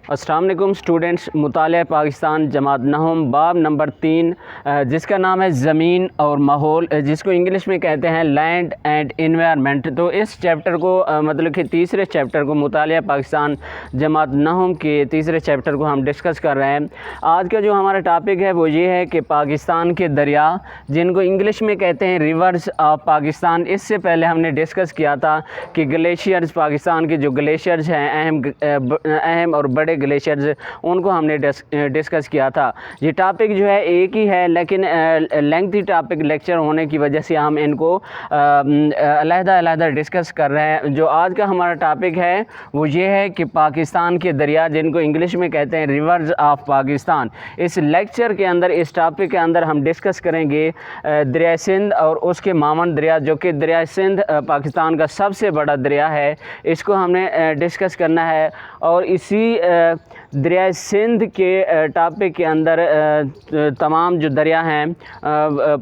السلام علیکم اسٹوڈنٹس، مطالعہ پاکستان جماعت نہم باب نمبر 3 جس کا نام ہے زمین اور ماحول، جس کو انگلش میں کہتے ہیں لینڈ اینڈ انوائرمنٹ۔ تو اس چیپٹر کو مطلب کہ تیسرے چیپٹر کو مطالعہ پاکستان جماعت نہم کے تیسرے چیپٹر کو ہم ڈسکس کر رہے ہیں۔ آج کا جو ہمارا ٹاپک ہے وہ یہ ہے کہ پاکستان کے دریا، جن کو انگلش میں کہتے ہیں ریورز آف پاکستان۔ اس سے پہلے ہم نے ڈسکس کیا تھا کہ گلیشیئرز، پاکستان کے جو گلیشیئرز ہیں، اہم اور بڑے گلیشیئرز، ان کو ہم نے ڈسکس کیا تھا۔ یہ ٹاپک جو ہے ایک ہی ہے، لیکن لینگتھی ٹاپک لیکچر ہونے کی وجہ سے ہم ان کو علیحدہ ڈسکس کر رہے ہیں۔ جو آج کا ہمارا ٹاپک ہے وہ یہ ہے کہ پاکستان کے دریا، جن کو انگلش میں کہتے ہیں ریورز آف پاکستان۔ اس لیکچر کے اندر، اس ٹاپک کے اندر ہم ڈسکس کریں گے دریائے سندھ اور اس کے مامند دریا، جو کہ دریائے سندھ پاکستان کا سب سے بڑا دریا ہے۔ اس کو ہم نے ڈسکس کرنا ہے، اور اسی دریائے سندھ کے ٹاپک کے اندر تمام جو دریا ہیں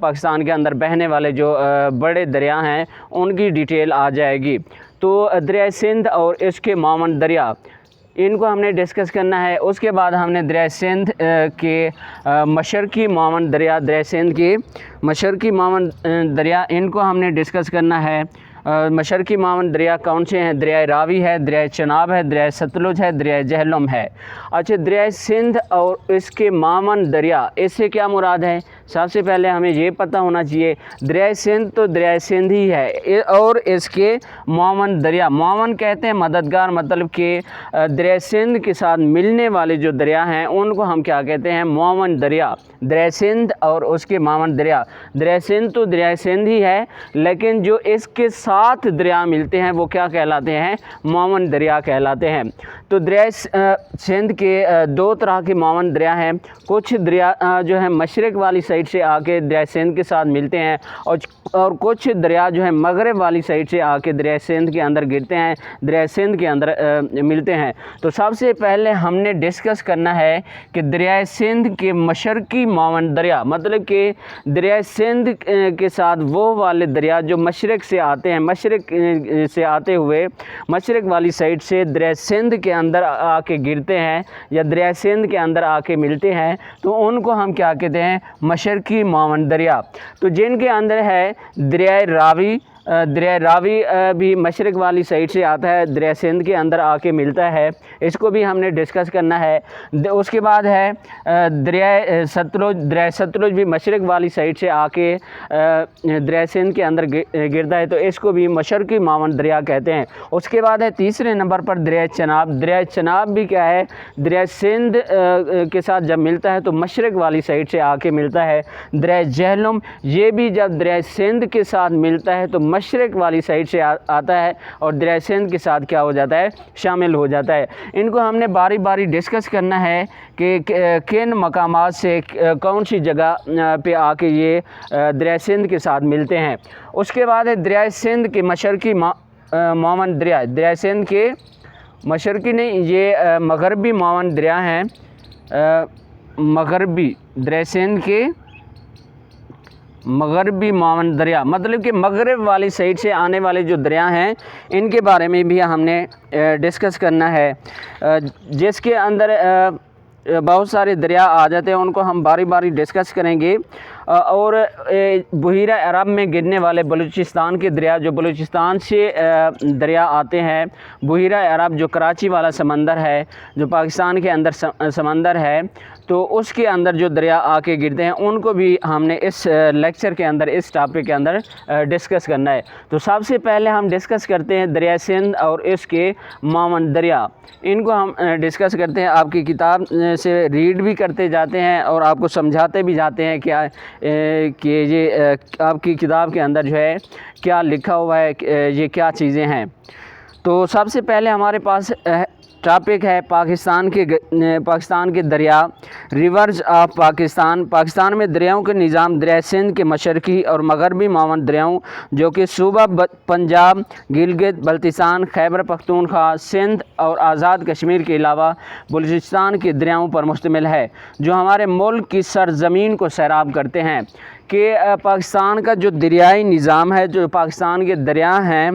پاکستان کے اندر بہنے والے جو بڑے دریا ہیں، ان کی ڈیٹیل آ جائے گی۔ تو دریائے سندھ اور اس کے مامند دریا، ان کو ہم نے ڈسکس کرنا ہے۔ اس کے بعد ہم نے دریائے سندھ کے مشرقی معاون دریا، دریائے سندھ کے مشرقی معاون دریا، ان کو ہم نے ڈسکس کرنا ہے۔ مشرقی معاون دریا کون سے ہیں؟ دریائے راوی ہے، دریائے چناب ہے، دریائے ستلج ہے، دریائے جہلم ہے۔ اچھا، دریائے سندھ اور اس کے معاون دریا، اس سے کیا مراد ہے؟ سب سے پہلے ہمیں یہ پتہ ہونا چاہیے، دریائے سندھ تو دریائے سندھ ہی ہے، اور اس کے معاون دریا، معاون کہتے ہیں مددگار، مطلب کہ دریائے سندھ کے ساتھ ملنے والے جو دریا ہیں ان کو ہم کیا کہتے ہیں؟ معاون دریا۔ دریائے سندھ اور اس کے معاون دریا، دریائے سندھ تو دریائے سندھ ہی ہے، لیکن جو اس کے ساتھ دریا ملتے ہیں وہ کیا کہلاتے ہیں؟ معاون دریا کہلاتے ہیں۔ تو دریائے سندھ کے دو طرح کے معاون دریا ہیں۔ کچھ دریا جو ہیں مشرق والی سائڈ سے آ کے دریائے سندھ کے ساتھ ملتے ہیں، اور کچھ دریا جو ہیں مغرب والی سائڈ سے آ کے دریائے سندھ کے اندر گرتے ہیں، دریائے سندھ کے اندر ملتے ہیں۔ تو سب سے پہلے ہم نے ڈسکس کرنا ہے کہ دریائے سندھ کے مشرقی معاون دریا، مطلب کہ دریائے سندھ کے ساتھ وہ والے دریا جو مشرق سے آتے ہیں، مشرق سے آتے ہوئے مشرق والی سائڈ سے دریائے سندھ کے اندر آ کے گرتے ہیں یا دریائے سندھ کے اندر آ کے ملتے ہیں، تو ان کو ہم کیا کہتے ہیں؟ مشرقی معاون دریا۔ تو جن کے اندر ہے دریائے راوی، دریائے راوی بھی مشرق والی سائڈ سے آتا ہے، دریائے سندھ کے اندر آ کے ملتا ہے، اس کو بھی ہم نے ڈسکس کرنا ہے۔ اس کے بعد ہے دریائے ستلج، دریائے ستلج بھی مشرق والی سائڈ سے آ کے دریائے سندھ کے اندر گرتا ہے، تو اس کو بھی مشرقی معاون دریا کہتے ہیں۔ اس کے بعد ہے تیسرے نمبر پر دریائے چناب۔ دریائے چناب بھی کیا ہے؟ دریائے سندھ کے ساتھ جب ملتا ہے تو مشرق والی سائڈ سے آ کے ملتا ہے۔ دریائے جہلم، یہ بھی جب دریائے سندھ کے ساتھ ملتا ہے تو مشرق والی سائڈ سے آتا ہے اور دریائے سندھ کے ساتھ کیا ہو جاتا ہے؟ شامل ہو جاتا ہے۔ ان کو ہم نے باری باری ڈسکس کرنا ہے کہ کن مقامات سے کون سی جگہ پہ آ کے یہ دریائے سندھ کے ساتھ ملتے ہیں۔ اس کے بعد ہے دریائے سندھ کے مشرقی معاون دریا، دریائے سندھ کے مشرقی نہیں، یہ مغربی معاون دریا ہیں، مغربی دریائے سندھ کے مغربی معاون دریا، مطلب کہ مغرب والی سائڈ سے آنے والے جو دریا ہیں ان کے بارے میں بھی ہم نے ڈسکس کرنا ہے، جس کے اندر بہت سارے دریا آ جاتے ہیں، ان کو ہم باری باری ڈسکس کریں گے۔ اور بحیرہ عرب میں گرنے والے بلوچستان کے دریا، جو بلوچستان سے دریا آتے ہیں، بحیرہ عرب جو کراچی والا سمندر ہے، جو پاکستان کے اندر سمندر ہے، تو اس کے اندر جو دریا آ کے گرتے ہیں ان کو بھی ہم نے اس لیکچر کے اندر، اس ٹاپک کے اندر ڈسکس کرنا ہے۔ تو سب سے پہلے ہم ڈسکس کرتے ہیں دریائے سندھ اور اس کے معاون دریا، ان کو ہم ڈسکس کرتے ہیں۔ آپ کی کتاب سے ریڈ بھی کرتے جاتے ہیں اور آپ کو سمجھاتے بھی جاتے ہیں کہ یہ آپ کی کتاب کے اندر جو ہے کیا لکھا ہوا ہے، یہ کیا چیزیں ہیں۔ تو سب سے پہلے ہمارے پاس ٹاپک ہے پاکستان کے دریا، ریورز آف پاکستان۔ پاکستان میں دریاؤں کے نظام دریائے سندھ کے مشرقی اور مغربی معاون دریاؤں، جو کہ صوبہ پنجاب، گلگت بلتستان، خیبر پختونخوا، سندھ اور آزاد کشمیر کے علاوہ بلوچستان کے دریاؤں پر مشتمل ہے، جو ہمارے ملک کی سرزمین کو سیراب کرتے ہیں۔ کہ پاکستان کا جو دریائی نظام ہے، جو پاکستان کے دریا ہیں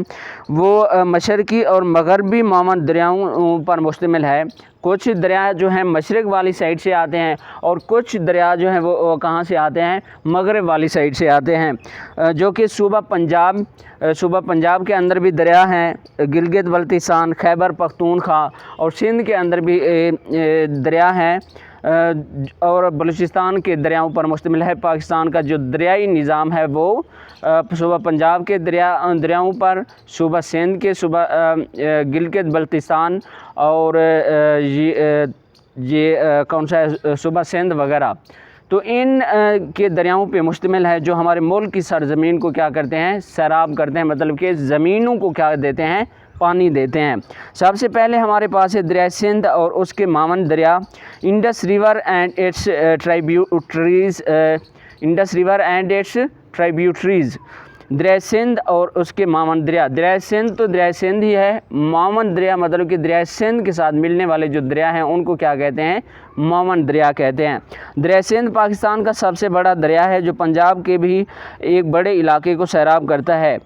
وہ مشرقی اور مغربی معاون دریاؤں پر مشتمل ہے۔ کچھ دریا جو ہیں مشرق والی سائڈ سے آتے ہیں اور کچھ دریا جو ہیں وہ کہاں سے آتے ہیں؟ مغرب والی سائڈ سے آتے ہیں، جو کہ صوبہ پنجاب کے اندر بھی دریا ہیں، گلگت بلتستان، خیبر پختونخوا اور سندھ کے اندر بھی دریا ہیں، اور بلوچستان کے دریاؤں پر مشتمل ہے۔ پاکستان کا جو دریائی نظام ہے وہ صوبہ پنجاب کے دریاؤں پر، صوبہ سندھ کے، صوبہ گلگت بلتستان اور یہ کون سا ہے، صوبہ سندھ وغیرہ، تو ان کے دریاؤں پہ مشتمل ہے، جو ہمارے ملک کی سرزمین کو کیا کرتے ہیں؟ سیراب کرتے ہیں، مطلب کہ زمینوں کو کیا دیتے ہیں؟ پانی دیتے ہیں۔ سب سے پہلے ہمارے پاس ہے دریائے سندھ اور اس کے معاون دریا انڈس ریور اینڈ اٹس ٹرائبیوٹریز، دریائے سندھ اور اس کے معاون دریا۔ دریائے سندھ تو دریائے سندھ ہی ہے، معاون دریا مطلب کہ دریائے سندھ کے ساتھ ملنے والے جو دریا ہیں ان کو کیا کہتے ہیں؟ معاون دریا کہتے ہیں۔ دریائے سندھ پاکستان کا سب سے بڑا دریا ہے، جو پنجاب کے بھی ایک بڑے علاقے کو سیراب کرتا ہے۔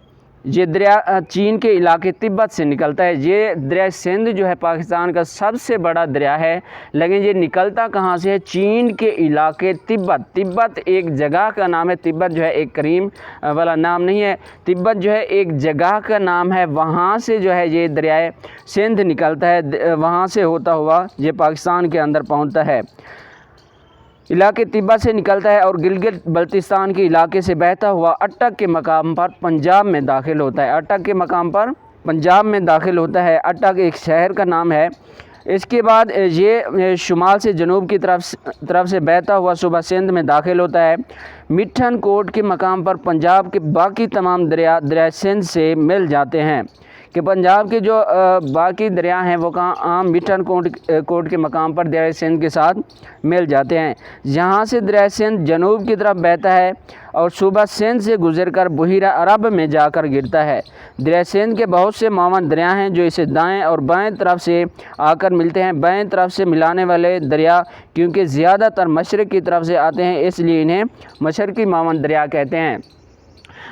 یہ دریا چین کے علاقے تبت سے نکلتا ہے۔ یہ دریائے سندھ جو ہے پاکستان کا سب سے بڑا دریا ہے، لیکن یہ نکلتا کہاں سے ہے؟ چین کے علاقے تبت ایک جگہ کا نام ہے۔ تبت جو ہے ایک کریم والا نام نہیں ہے، تبت جو ہے ایک جگہ کا نام ہے، وہاں سے جو ہے یہ دریائے سندھ نکلتا ہے، وہاں سے ہوتا ہوا یہ پاکستان کے اندر پہنچتا ہے، علاقے تبت سے نکلتا ہے اور گلگت بلتستان کے علاقے سے بہتا ہوا اٹک کے مقام پر پنجاب میں داخل ہوتا ہے۔ اٹک کے مقام پر پنجاب میں داخل ہوتا ہے۔ اٹک ایک شہر کا نام ہے۔ اس کے بعد یہ شمال سے جنوب کی طرف سے بہتا ہوا صوبہ سندھ میں داخل ہوتا ہے۔ مٹھن کوٹ کے مقام پر پنجاب کے باقی تمام دریا دریائے سندھ سے مل جاتے ہیں، کہ پنجاب کے جو باقی دریا ہیں وہ کہاں؟ مٹھن کوٹ کے مقام پر دریائے سندھ کے ساتھ مل جاتے ہیں۔ یہاں سے دریائے سندھ جنوب کی طرف بہتا ہے اور صوبہ سندھ سے گزر کر بحیرہ عرب میں جا کر گرتا ہے۔ دریائے سندھ کے بہت سے معاون دریا ہیں جو اسے دائیں اور بائیں طرف سے آ کر ملتے ہیں۔ بائیں طرف سے ملانے والے دریا کیونکہ زیادہ تر مشرق کی طرف سے آتے ہیں، اس لیے انہیں مشرقی معاون دریا کہتے ہیں۔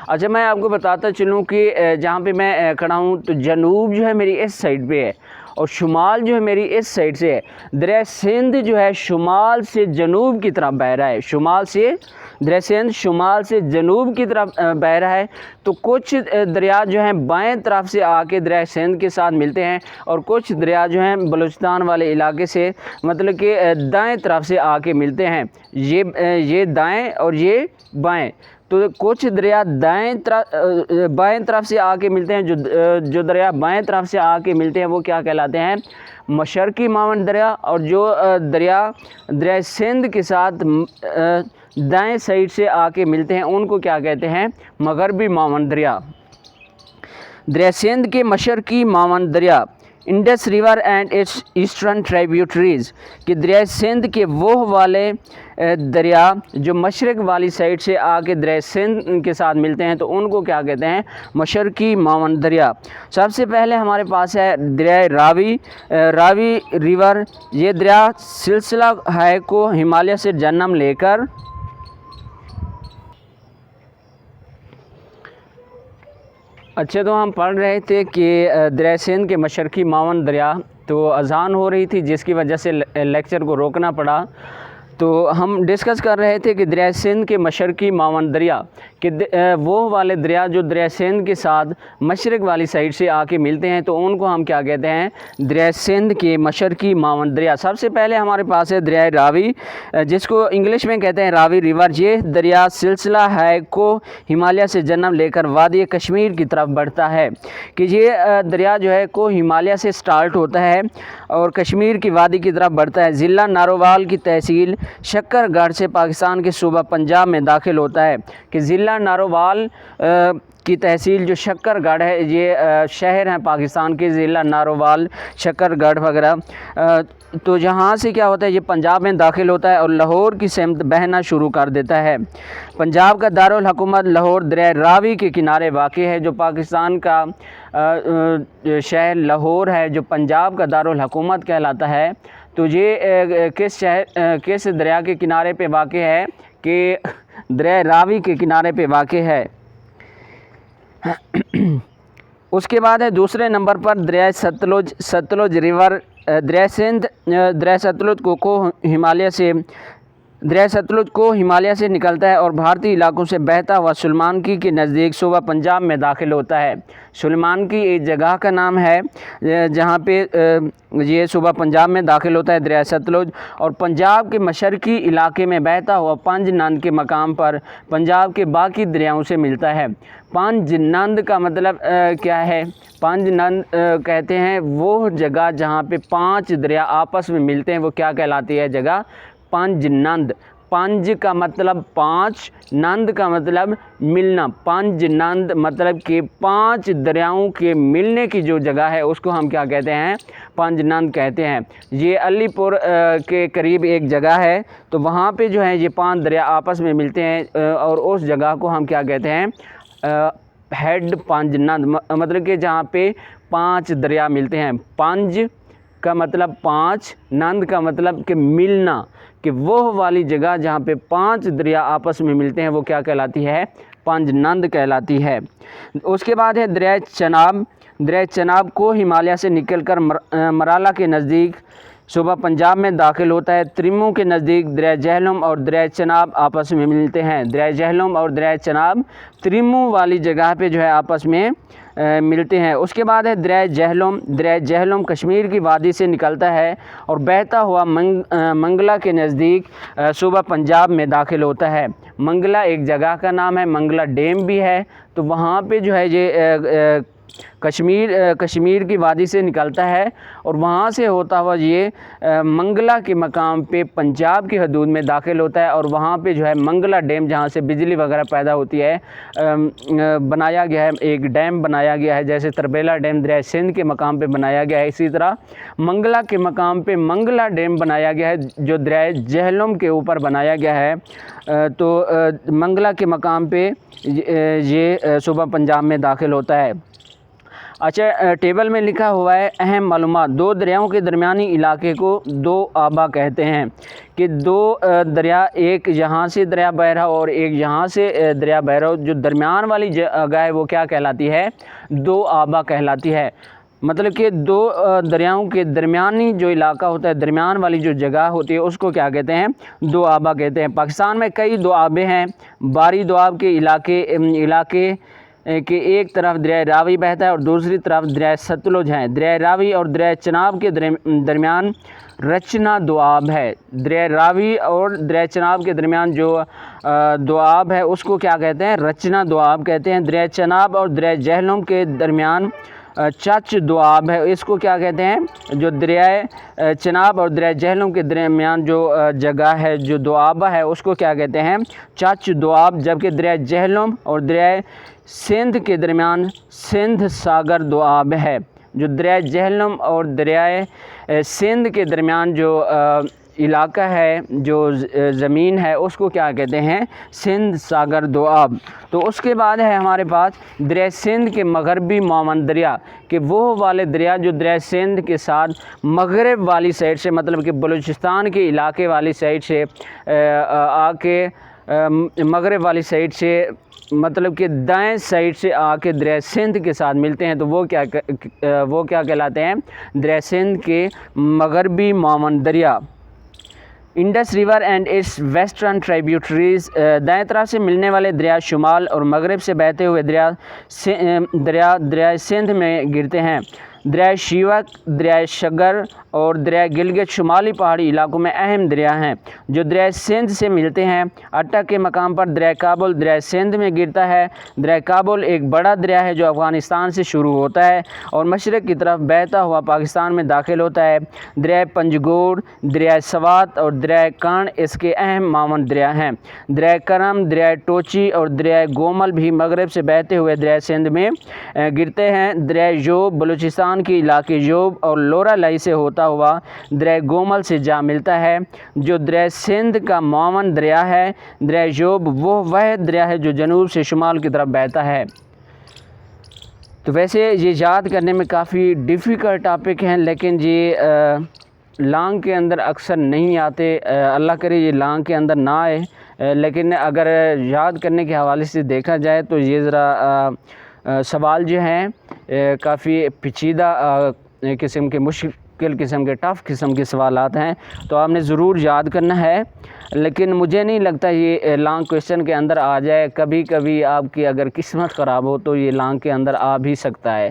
اچھا، میں آپ کو بتاتا چلوں کہ جہاں پہ میں کھڑا ہوں تو جنوب جو ہے میری اس سائڈ پہ ہے اور شمال جو ہے میری اس سائڈ سے ہے۔ دریائے سندھ جو ہے شمال سے جنوب کی طرف بہہ رہا ہے، دریائے سندھ شمال سے جنوب کی طرف بہہ رہا ہے، تو کچھ دریا جو ہیں بائیں طرف سے آ کے دریائے سندھ کے ساتھ ملتے ہیں اور کچھ دریا جو ہیں بلوچستان والے علاقے سے مطلب کہ دائیں طرف سے آ کے ملتے ہیں، یہ دائیں اور یہ بائیں، تو کچھ دریا بائیں طرف سے آ کے ملتے ہیں، جو دریا بائیں طرف سے آ کے ملتے ہیں وہ کیا کہلاتے ہیں؟ مشرقی معاون دریا، اور جو دریائے سندھ کے ساتھ دائیں سائڈ سے آ کے ملتے ہیں ان کو کیا کہتے ہیں؟ مغربی معاون دریا۔ دریائے سندھ کے مشرقی معاون دریا Indus river and its eastern tributaries, کہ دریائے سندھ کے وہ والے دریا جو مشرق والی سائڈ سے آ کے دریائے سندھ کے ساتھ ملتے ہیں تو ان کو کیا کہتے ہیں؟ مشرقی معاون دریا۔ سب سے پہلے ہمارے پاس ہے دریائے راوی ریور۔ یہ دریا سلسلہ ہے کو ہمالیہ سے جنم لے کر اچھا، تو ہم پڑھ رہے تھے کہ دریائے سندھ کے مشرقی معاون دریا، تو اذان ہو رہی تھی جس کی وجہ سے لیکچر کو روکنا پڑا، تو ہم ڈسکس کر رہے تھے کہ دریائے سندھ کے مشرقی معاون دریا، کہ وہ والے دریا جو دریائے سندھ کے ساتھ مشرق والی سائڈ سے آ کے ملتے ہیں تو ان کو ہم کیا کہتے ہیں؟ دریائے سندھ کے مشرقی معاون دریا۔ سب سے پہلے ہمارے پاس ہے دریائے راوی، جس کو انگلش میں کہتے ہیں راوی ریور۔ یہ دریا سلسلہ ہے کو ہمالیہ سے جنم لے کر وادی کشمیر کی طرف بڑھتا ہے، کہ یہ دریا جو ہے کو ہمالیہ سے سٹارٹ ہوتا ہے اور کشمیر کی وادی کی طرف بڑھتا ہے۔ ضلع نارووال کی تحصیل شکر گڑھ سے پاکستان کے صوبہ پنجاب میں داخل ہوتا ہے، کہ ضلع نارووال کی تحصیل جو شکر گڑھ ہے، یہ شہر ہیں پاکستان کے، ضلع نارووال، شکر گڑھ وغیرہ، تو جہاں سے کیا ہوتا ہے؟ یہ پنجاب میں داخل ہوتا ہے اور لاہور کی سمت بہنا شروع کر دیتا ہے۔ پنجاب کا دارالحکومت لاہور دریائے راوی کے کنارے واقع ہے۔ جو پاکستان کا شہر لاہور ہے جو پنجاب کا دارالحکومت کہلاتا ہے، تو یہ کس دریا کے کنارے پہ واقع ہے؟ کہ دریائے راوی کے کنارے پہ واقع ہے۔ اس کے بعد ہے دوسرے نمبر پر دریائے ستلج ریور، دریائے سندھ، دریائے ستلج کو ہمالیہ سے نکلتا ہے اور بھارتی علاقوں سے بہتا ہوا سلیمانکی کے نزدیک صوبہ پنجاب میں داخل ہوتا ہے۔ سلیمانکی ایک جگہ کا نام ہے جہاں پہ یہ صوبہ پنجاب میں داخل ہوتا ہے دریائے ستلج، اور پنجاب کے مشرقی علاقے میں بہتا ہوا پنج نند کے مقام پر پنجاب کے باقی دریاؤں سے ملتا ہے۔ پنج نند کا مطلب کیا ہے؟ پنج نند کہتے ہیں وہ جگہ جہاں پہ 5 دریا آپس میں ملتے ہیں، وہ کیا کہلاتی ہے جگہ؟ پنج نند۔ پنج کا مطلب 5، نند کا مطلب ملنا۔ پنج نند مطلب کہ 5 دریاؤں کے ملنے کی جو جگہ ہے اس کو ہم کیا کہتے ہیں؟ پنج نند کہتے ہیں۔ یہ علی پور کے قریب ایک جگہ ہے، تو وہاں پہ جو ہے یہ 5 دریا آپس میں ملتے ہیں، اور اس جگہ کو ہم کیا کہتے ہیں؟ ہیڈ پنج نند، مطلب کہ جہاں پہ 5 دریا ملتے ہیں۔ پنج کا مطلب 5، نند کا مطلب کہ ملنا، کہ وہ والی جگہ جہاں پہ 5 دریا آپس میں ملتے ہیں وہ کیا کہلاتی ہے؟ پنج نند کہلاتی ہے۔ اس کے بعد ہے دریائے چناب۔ دریائے چناب کو ہمالیہ سے نکل کر مرالا کے نزدیک صوبہ پنجاب میں داخل ہوتا ہے۔ تریمو کے نزدیک دریائے جہلم اور دریائے چناب آپس میں ملتے ہیں۔ دریائے جہلم اور دریائے چناب تریمو والی جگہ پہ جو ہے آپس میں ملتے ہیں۔ اس کے بعد ہے دریائے جہلم۔ دریائے جہلم کشمیر کی وادی سے نکلتا ہے اور بہتا ہوا منگلا کے نزدیک صوبہ پنجاب میں داخل ہوتا ہے۔ منگلا ایک جگہ کا نام ہے، منگلا ڈیم بھی ہے، تو وہاں پہ جو ہے یہ کشمیر کی وادی سے نکلتا ہے، اور وہاں سے ہوتا ہوا یہ منگلا کے مقام پہ پنجاب کی حدود میں داخل ہوتا ہے، اور وہاں پہ جو ہے منگلا ڈیم جہاں سے بجلی وغیرہ پیدا ہوتی ہے بنایا گیا ہے، ایک ڈیم بنایا گیا ہے، جیسے تربیلا ڈیم دریائے سندھ کے مقام پہ بنایا گیا ہے، اسی طرح منگلا کے مقام پہ منگلا ڈیم بنایا گیا ہے جو دریائے جہلم کے اوپر بنایا گیا ہے۔ تو منگلا کے مقام پہ یہ صوبہ پنجاب میں داخل ہوتا ہے۔ اچھا، ٹیبل میں لکھا ہوا ہے اہم معلومات۔ 2 دریاؤں کے درمیانی علاقے کو 2 آبا کہتے ہیں، کہ 2 دریا، ایک یہاں سے دریا بہہ رہا اور ایک یہاں سے دریا بہہ رہا، جو درمیان والی جگہ ہے وہ کیا کہلاتی ہے؟ 2 آبا کہلاتی ہے۔ مطلب کہ 2 دریاؤں کے درمیانی جو علاقہ ہوتا ہے، درمیان والی جو جگہ ہوتی ہے اس کو کیا کہتے ہیں؟ 2 آبا کہتے ہیں۔ پاکستان میں کئی دوآبیں ہیں۔ باری دوآب کے علاقے کہ ایک طرف دریائے راوی بہتا ہے اور دوسری طرف دریائے ستلج ہے۔ دریائے راوی اور دریائے چناب کے درمیان رچنا دوآب ہے۔ دریائے راوی اور دریائے چناب کے درمیان جو دوآب ہے اس کو کیا کہتے ہیں؟ رچنا دوآب کہتے ہیں۔ دریائے چناب اور دریائے جہلم کے درمیان چچ دوآب ہے، اس کو کیا کہتے ہیں؟ جو دریائے چناب اور دریائے جہلم کے درمیان جو جگہ ہے، جو دوآبہ ہے، اس کو کیا کہتے ہیں؟ چچ دوآب۔ جبکہ دریائے جہلم اور دریائے سندھ کے درمیان سندھ ساگر دوآب ہے۔ جو دریائے جہلم اور دریائے سندھ کے درمیان جو علاقہ ہے، جو زمین ہے، اس کو کیا کہتے ہیں؟ سندھ ساگر دوآب۔ تو اس کے بعد ہے ہمارے پاس دریائے سندھ کے مغربی معاون دریا، کہ وہ والے دریا جو دریائے سندھ کے ساتھ مغرب والی سائڈ سے، مطلب کہ بلوچستان کے علاقے والی سائڈ سے آ کے مغرب والی سائڈ سے، مطلب کہ دائیں سائڈ سے آ کے دریائے سندھ کے ساتھ ملتے ہیں، تو وہ کیا کہلاتے ہیں؟ دریائے سندھ کے مغربی معاون دریا۔ Indus river and its western tributaries, دائیں طرف سے ملنے والے دریا شمال اور مغرب سے بہتے ہوئے دریائے سندھ میں گرتے ہیں۔ دریائے شیوک، دریائے شگر اور دریائے گلگت شمالی پہاڑی علاقوں میں اہم دریا ہیں جو دریائے سندھ سے ملتے ہیں۔ اٹک کے مقام پر دریائے کابل دریائے سندھ میں گرتا ہے۔ دریائے کابل ایک بڑا دریا ہے جو افغانستان سے شروع ہوتا ہے اور مشرق کی طرف بہتا ہوا پاکستان میں داخل ہوتا ہے۔ دریائے پنجگور، دریائے سوات اور دریائے کان اس کے اہم معاون دریا ہیں۔ دریائے کرم، دریائے ٹوچی اور دریائے گومل بھی مغرب سے بہتے ہوئے دریائے سندھ میں گرتے ہیں۔ دریائے یوب بلوچستان کے علاقے یوب اور لورا لائی سے ہوتا ہوا دریائے گومل سے جا ملتا ہے جو دریائے سندھ کا معاون دریا ہے۔ دریائے یوب وہ دریا ہے جو جنوب سے شمال کی طرف بہتا ہے۔ تو ویسے یہ یاد کرنے میں کافی ڈیفیکلٹ ٹاپک ہیں، لیکن یہ لانگ کے اندر اکثر نہیں آتے۔ اللہ کرے یہ لانگ کے اندر نہ آئے، لیکن اگر یاد کرنے کے حوالے سے دیکھا جائے تو یہ ذرا سوال جو ہیں کافی پیچیدہ قسم کے مشکل قسم کے ٹف قسم کے سوالات ہیں، تو آپ نے ضرور یاد کرنا ہے، لیکن مجھے نہیں لگتا یہ لانگ کویشچن کے اندر آ جائے۔ کبھی کبھی آپ کی اگر قسمت خراب ہو تو یہ لانگ کے اندر آ بھی سکتا ہے۔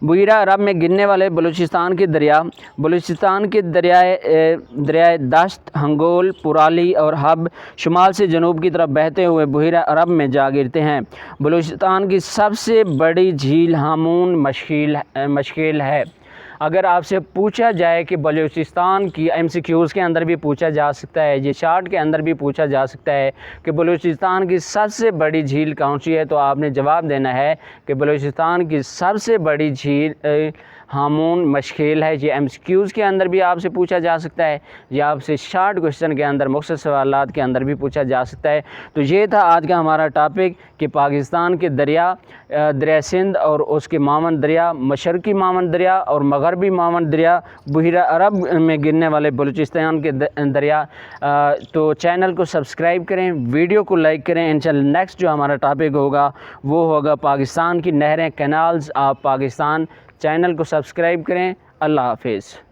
بحیرہ عرب میں گرنے والے بلوچستان کے دریا بلوچستان کے دریائے دشت، ہنگول، پرالی اور حب شمال سے جنوب کی طرف بہتے ہوئے بحیرہ عرب میں جا گرتے ہیں۔ بلوچستان کی سب سے بڑی جھیل ہامون مشکل ہے۔ اگر آپ سے پوچھا جائے کہ بلوچستان کی MCQs کے اندر بھی پوچھا جا سکتا ہے، یہ شارٹ کے اندر بھی پوچھا جا سکتا ہے کہ بلوچستان کی سب سے بڑی جھیل کون سی ہے، تو آپ نے جواب دینا ہے کہ بلوچستان کی سب سے بڑی جھیل ہامون مشکل ہے۔ یہ MCQs کے اندر بھی آپ سے پوچھا جا سکتا ہے، یہ آپ سے شارٹ کویشچن کے اندر مختصر سوالات کے اندر بھی پوچھا جا سکتا ہے۔ تو یہ تھا آج کا ہمارا ٹاپک کہ پاکستان کے دریائے سندھ اور اس کے معاون دریا، مشرقی معاون دریا اور مغربی معاون دریا، بحیرہ عرب میں گرنے والے بلوچستان کے دریا۔ تو چینل کو سبسکرائب کریں، ویڈیو کو لائک کریں۔ انشاءاللہ نیکسٹ جو ہمارا ٹاپک ہوگا وہ ہوگا پاکستان کی نہریں، کینالز آف پاکستان۔ چینل کو سبسکرائب کریں۔ اللہ حافظ۔